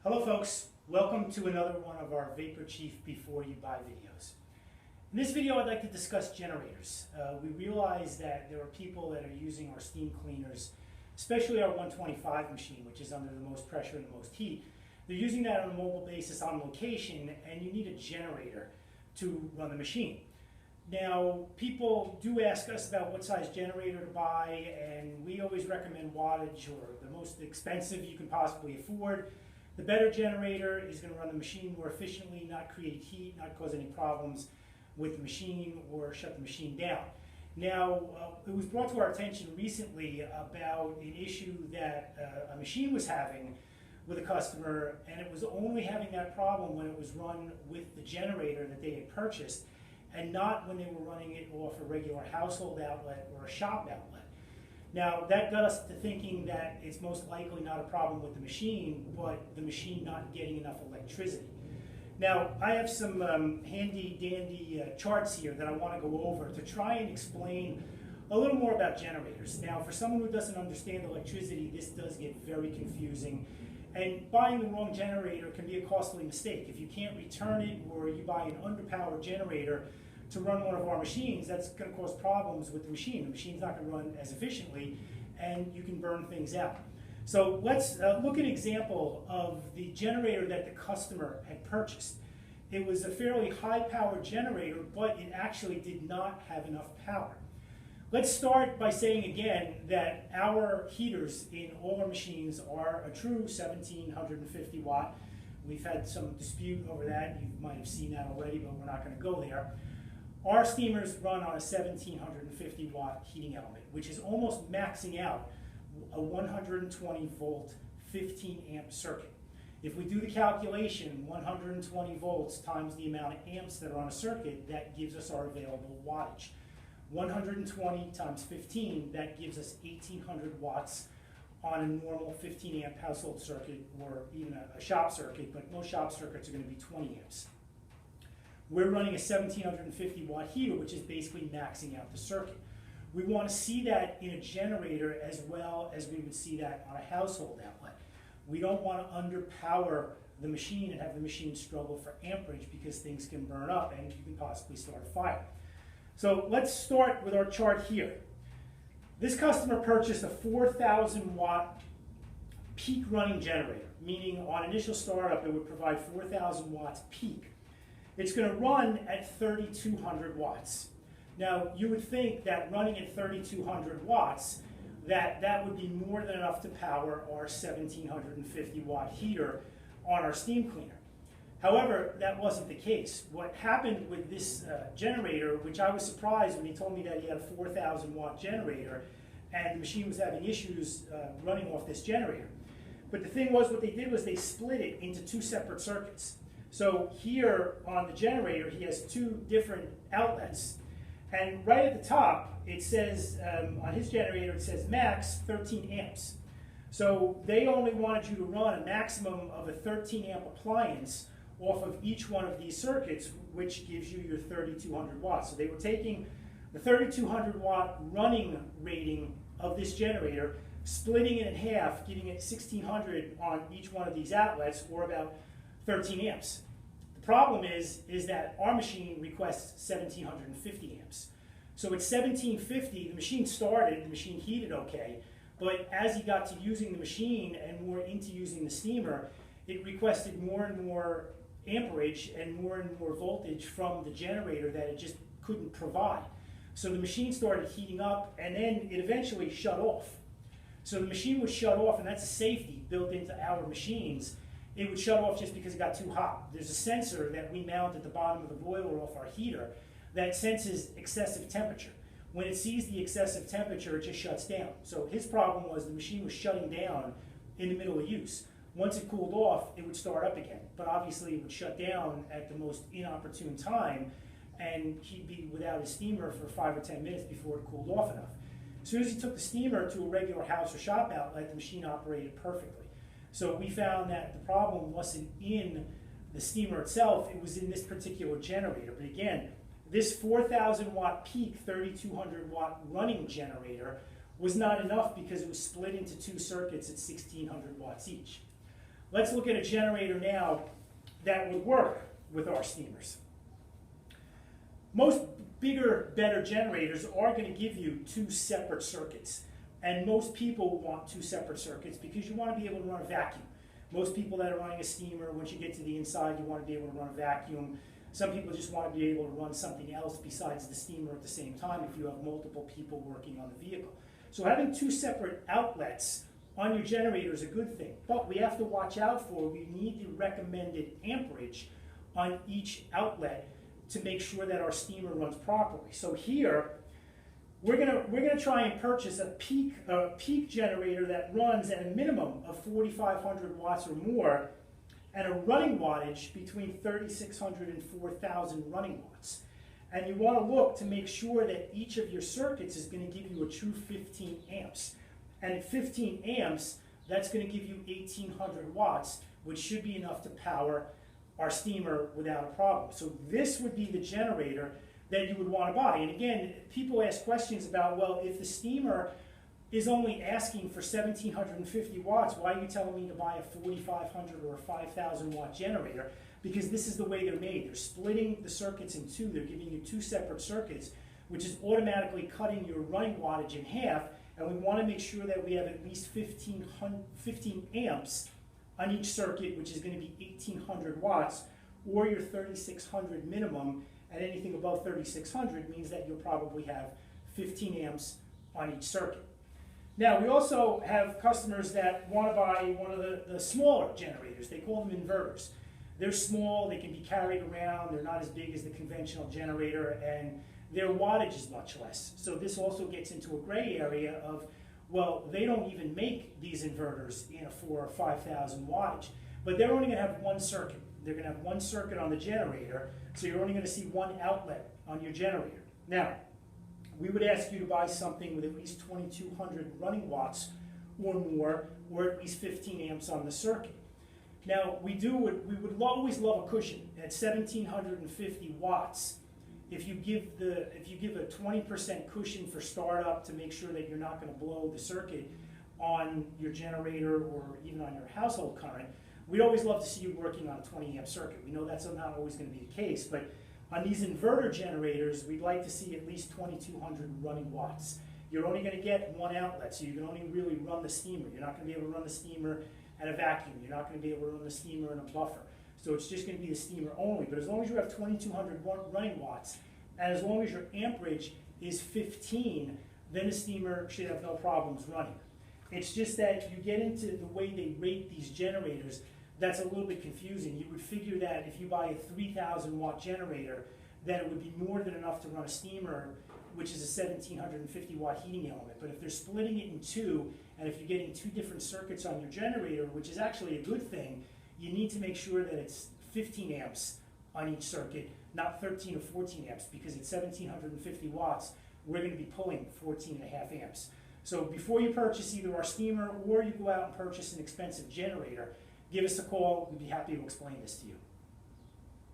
Hello folks, welcome to another one of our Vapor Chief Before You Buy videos. In this video I'd like to discuss generators. We realize that there are people that are using our steam cleaners, especially our 125 machine, which is under the most pressure and the most heat. They're using that on a mobile basis on location, and you need a generator to run the machine. Now, people do ask us about what size generator to buy, and we always recommend wattage or the most expensive you can possibly afford. The better generator is going to run the machine more efficiently, not create heat, not cause any problems with the machine or shut the machine down. Now, it was brought to our attention recently about an issue that a machine was having with a customer, and it was only having that problem when it was run with the generator that they had purchased, and not when they were running it off a regular household outlet or a shop outlet. Now, that got us to thinking that it's most likely not a problem with the machine, but the machine not getting enough electricity. Now, I have some handy-dandy charts here that I want to go over to try and explain a little more about generators. Now, for someone who doesn't understand electricity, this does get very confusing. And buying the wrong generator can be a costly mistake. If you can't return it, or you buy an underpowered generator to run one of our machines, that's going to cause problems with the machine. The machine's not going to run as efficiently, and you can burn things out. So let's look at an example of the generator that the customer had purchased. It was a fairly high-powered generator, but it actually did not have enough power. Let's start by saying again that our heaters in all our machines are a true 1750 watt. We've had some dispute over that. You might have seen that already, but we're not going to go there. Our steamers run on a 1750 watt heating element, which is almost maxing out a 120 volt, 15 amp circuit. If we do the calculation, 120 volts times the amount of amps that are on a circuit, that gives us our available wattage. 120 times 15, that gives us 1800 watts on a normal 15 amp household circuit, or even a shop circuit, but most shop circuits are going to be 20 amps. We're running a 1750 watt heater, which is basically maxing out the circuit. We want to see that in a generator as well as we would see that on a household outlet. We don't want to underpower the machine and have the machine struggle for amperage, because things can burn up and you can possibly start a fire. So let's start with our chart here. This customer purchased a 4,000 watt peak running generator, meaning on initial startup it would provide 4,000 watts peak. It's going to run at 3,200 watts. Now, you would think that running at 3,200 watts, that would be more than enough to power our 1750 watt heater on our steam cleaner. However, that wasn't the case. What happened with this generator, which I was surprised when he told me that he had a 4,000 watt generator and the machine was having issues running off this generator. But the thing was, what they did was they split it into two separate circuits. So here on the generator, he has two different outlets. And right at the top, it says, on his generator, it says max 13 amps. So they only wanted you to run a maximum of a 13 amp appliance off of each one of these circuits, which gives you your 3,200 watts. So they were taking the 3,200 watt running rating of this generator, splitting it in half, giving it 1,600 on each one of these outlets, or about 13 amps. The problem is that our machine requests 1,750 amps. So at 1,750, the machine started, the machine heated okay, but as he got to using the machine and more into using the steamer, it requested more and more amperage and more voltage from the generator that it just couldn't provide. So the machine started heating up, and then it eventually shut off. So the machine was shut off, and that's a safety built into our machines. It would shut off just because it got too hot. There's a sensor that we mount at the bottom of the boiler off our heater that senses excessive temperature. When it sees the excessive temperature, it just shuts down. So his problem was the machine was shutting down in the middle of use. Once it cooled off, it would start up again. But obviously it would shut down at the most inopportune time, and he'd be without his steamer for 5 or 10 minutes before it cooled off enough. As soon as he took the steamer to a regular house or shop outlet, the machine operated perfectly. So we found that the problem wasn't in the steamer itself, it was in this particular generator. But again, this 4,000 watt peak, 3,200 watt running generator was not enough because it was split into two circuits at 1,600 watts each. let's look at a generator now that would work with our steamers. Most bigger, better generators are going to give you two separate circuits. And most people want two separate circuits because you want to be able to run a vacuum. Most people that are running a steamer, once you get to the inside, you want to be able to run a vacuum. Some people just want to be able to run something else besides the steamer at the same time if you have multiple people working on the vehicle. So having two separate outlets on your generator is a good thing. But we have to watch out for, we need the recommended amperage on each outlet to make sure that our steamer runs properly. So here, we're gonna try and purchase a peak generator that runs at a minimum of 4,500 watts or more, and a running wattage between 3,600 and 4,000 running watts. And you want to look to make sure that each of your circuits is going to give you a true 15 amps. And at 15 amps, that's going to give you 1,800 watts, which should be enough to power our steamer without a problem. So this would be the generator that you would want to buy. And again, people ask questions about, well, if the steamer is only asking for 1,750 watts, why are you telling me to buy a 4,500 or a 5,000 watt generator? Because this is the way they're made. They're splitting the circuits in two. They're giving you two separate circuits, which is automatically cutting your running wattage in half. And we want to make sure that we have at least 15 amps on each circuit, which is going to be 1,800 watts, or your 3,600 minimum. And anything above 3,600 means that you'll probably have 15 amps on each circuit. Now, we also have customers that want to buy one of the smaller generators. They call them inverters. They're small, they can be carried around, they're not as big as the conventional generator, and their wattage is much less. So this also gets into a gray area of, well, they don't even make these inverters in a 4,000 or 5,000 wattage, but they're only going to have one circuit. They're going to have one circuit on the generator, so you're only going to see one outlet on your generator. Now, we would ask you to buy something with at least 2,200 running watts or more, or at least 15 amps on the circuit. Now, we would always love a cushion at 1,750 watts. If you give a 20% cushion for startup to make sure that you're not going to blow the circuit on your generator or even on your household current, we'd always love to see you working on a 20 amp circuit. We know that's not always going to be the case, but on these inverter generators, we'd like to see at least 2,200 running watts. You're only going to get one outlet, so you can only really run the steamer. You're not going to be able to run the steamer at a vacuum. You're not going to be able to run the steamer in a buffer. So it's just going to be the steamer only. But as long as you have 2,200 running watts, and as long as your amperage is 15, then the steamer should have no problems running. It's just that you get into the way they rate these generators, that's a little bit confusing. You would figure that if you buy a 3,000 watt generator, that it would be more than enough to run a steamer, which is a 1,750 watt heating element. But if they're splitting it in two, and if you're getting two different circuits on your generator, which is actually a good thing, you need to make sure that it's 15 amps on each circuit, not 13 or 14 amps, because at 1,750 watts, we're going to be pulling 14.5 amps. So before you purchase either our steamer or you go out and purchase an expensive generator, give us a call. We'd be happy to explain this to you.